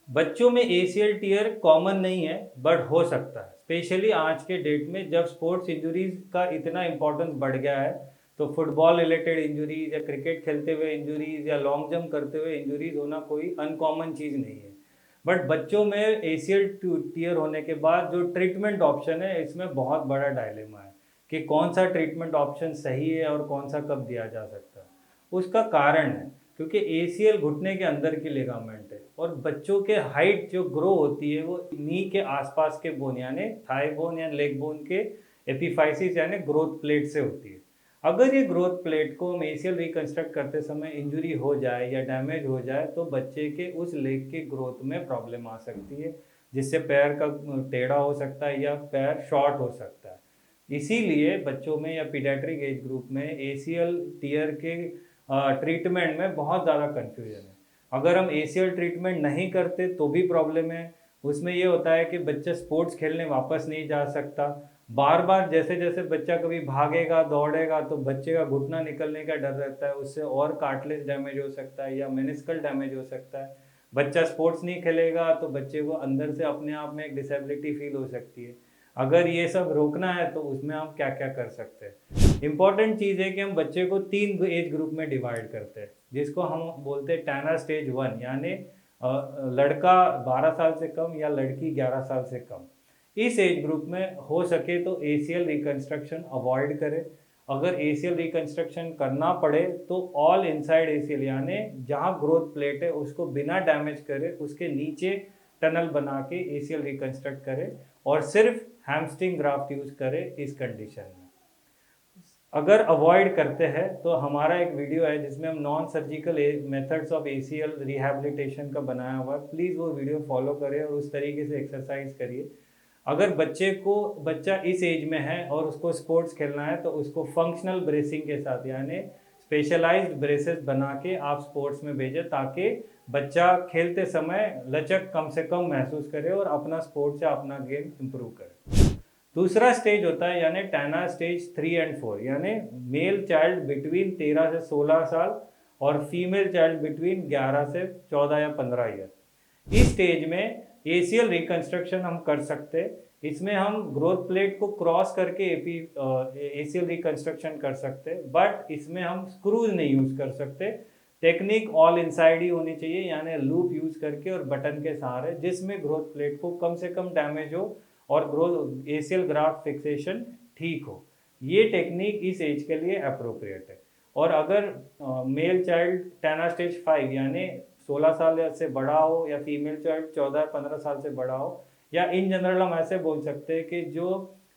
बच्चों में ACL tear common नहीं है बट हो सकता है, स्पेशली आज के डेट में जब स्पोर्ट्स इंजरीज का इतना इम्पोर्टेंस बढ़ गया है। तो फुटबॉल रिलेटेड इंजरीज या क्रिकेट खेलते हुए इंजरीज या लॉन्ग जंप करते हुए इंजरीज होना कोई अनकॉमन चीज़ नहीं है। बट बच्चों में एसीएल टीयर होने के बाद जो ट्रीटमेंट ऑप्शन है, इसमें बहुत बड़ा डायलेमा है कि कौन सा ट्रीटमेंट ऑप्शन सही है और कौन सा कब दिया जा सकता है। उसका कारण है क्योंकि एसीएल घुटने के अंदर की लिगामेंट है और बच्चों के हाइट जो ग्रो होती है वो नी के आसपास के बोन यानी थाई बोन या लेग बोन के एपिफाइसिस यानी ग्रोथ प्लेट से होती है। अगर ये ग्रोथ प्लेट को हम एसीएल रिकंस्ट्रक्ट करते समय इंजरी हो जाए या डैमेज हो जाए तो बच्चे के उस लेग के ग्रोथ में प्रॉब्लम आ सकती है, जिससे पैर का टेढ़ा हो सकता है या पैर शॉर्ट हो सकता है। इसीलिए बच्चों में या पीडियाट्रिक एज ग्रुप में एसीएल टीयर के ट्रीटमेंट में बहुत ज़्यादा कन्फ्यूजन है। अगर हम एसीएल ट्रीटमेंट नहीं करते तो भी प्रॉब्लम है। उसमें ये होता है कि बच्चा स्पोर्ट्स खेलने वापस नहीं जा सकता। बार बार जैसे जैसे बच्चा कभी भागेगा दौड़ेगा तो बच्चे का घुटना निकलने का डर रहता है, उससे और कार्टिलेज डैमेज हो सकता है या मेनिस्कल डैमेज हो सकता है। बच्चा स्पोर्ट्स नहीं खेलेगा तो बच्चे को अंदर से अपने आप में एक डिसेबिलिटी फील हो सकती है। अगर ये सब रोकना है तो उसमें हम क्या क्या कर सकते हैं। इम्पॉर्टेंट चीज़ है कि हम बच्चे को 3 एज ग्रुप में डिवाइड करते हैं, जिसको हम बोलते हैं टैनर स्टेज 1 यानी लड़का 12 साल से कम या लड़की 11 साल से कम। इस एज ग्रुप में हो सके तो एसीएल रिकंस्ट्रक्शन अवॉइड करें। अगर एसीएल रिकंस्ट्रक्शन करना पड़े तो ऑल इनसाइड एसीएल यानी जहाँ ग्रोथ प्लेट है उसको बिना डैमेज करे उसके नीचे टनल बना के एसीएल रिकंस्ट्रक्ट करें और सिर्फ हैमस्ट्रिंग ग्राफ्ट यूज करें इस कंडीशन में। अगर अवॉइड करते हैं तो हमारा एक वीडियो है जिसमें हम non surgical methods of ACL rehabilitation का बनाया हुआ है, प्लीज़ वो वीडियो फॉलो करें और उस तरीके से एक्सरसाइज करिए। अगर बच्चा इस एज में है और उसको स्पोर्ट्स खेलना है तो उसको फंक्शनल ब्रेसिंग के साथ यानी स्पेशलाइज्ड ब्रेसेस बना के आप स्पोर्ट्स में भेजें ताकि बच्चा खेलते समय लचक कम से कम महसूस करे और अपना स्पोर्ट्स या अपना गेम इम्प्रूव करे। दूसरा स्टेज होता है यानी टैना स्टेज 3 एंड 4 यानी मेल चाइल्ड बिटवीन 13 से 16 साल और फीमेल चाइल्ड बिटवीन 11 से 14 या 15 ईयर। इस स्टेज में एसीएल रिकंस्ट्रक्शन हम कर सकते हैं। इसमें हम ग्रोथ प्लेट को क्रॉस करके एसीएल रिकंस्ट्रक्शन कर सकते हैं, बट इसमें हम स्क्रूज नहीं यूज कर सकते। टेक्निक ऑल इनसाइड ही होनी चाहिए यानी लूप यूज करके और बटन के सहारे, जिसमें ग्रोथ प्लेट को कम से कम डैमेज हो और ग्रोथ एसीएल ग्राफ्ट फिक्सेशन ठीक हो। ये टेक्निक इस एज के लिए अप्रोप्रिएट है। और अगर मेल चाइल्ड टैना स्टेज 5 यानी 16 साल से बड़ा हो या फीमेल चाइल्ड 14-15 साल से बड़ा हो, या इन जनरल हम ऐसे बोल सकते हैं कि जो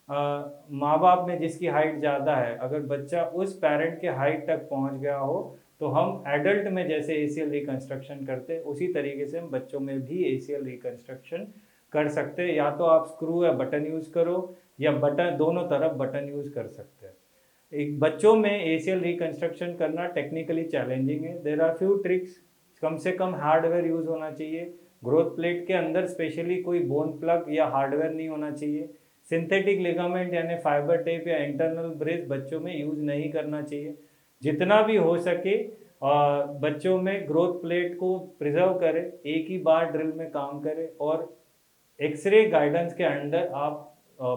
माँ बाप में जिसकी हाइट ज़्यादा है, अगर बच्चा उस पेरेंट के हाइट तक पहुँच गया हो तो हम एडल्ट में जैसे एसीएल रिकंस्ट्रक्शन करते हैं उसी तरीके से हम बच्चों में भी एसीएल रिकंस्ट्रक्शन कर सकते हैं। या तो आप स्क्रू या बटन यूज करो या बटन दोनों तरफ बटन यूज कर सकते हैं। एक बच्चों में एसीएल रिकंस्ट्रक्शन करना टेक्निकली चैलेंजिंग है। There are few tricks. कम से कम हार्डवेयर यूज होना चाहिए। ग्रोथ प्लेट के अंदर स्पेशली कोई बोन प्लग या हार्डवेयर नहीं होना चाहिए। सिंथेटिक लिगामेंट यानी फाइबर टेप या इंटरनल ब्रेस बच्चों में यूज नहीं करना चाहिए। जितना भी हो सके बच्चों में ग्रोथ प्लेट को प्रिजर्व करें, एक ही बार ड्रिल में काम करें और एक्सरे गाइडेंस के अंडर आप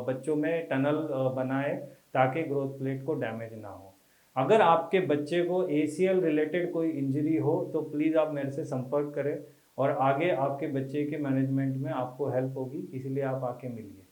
बच्चों में टनल बनाएं ताकि ग्रोथ प्लेट को डैमेज ना हो। अगर आपके बच्चे को एसीएल रिलेटेड कोई इंजरी हो तो प्लीज़ आप मेरे से संपर्क करें और आगे आपके बच्चे के मैनेजमेंट में आपको हेल्प होगी, इसलिए आप आके मिलिए।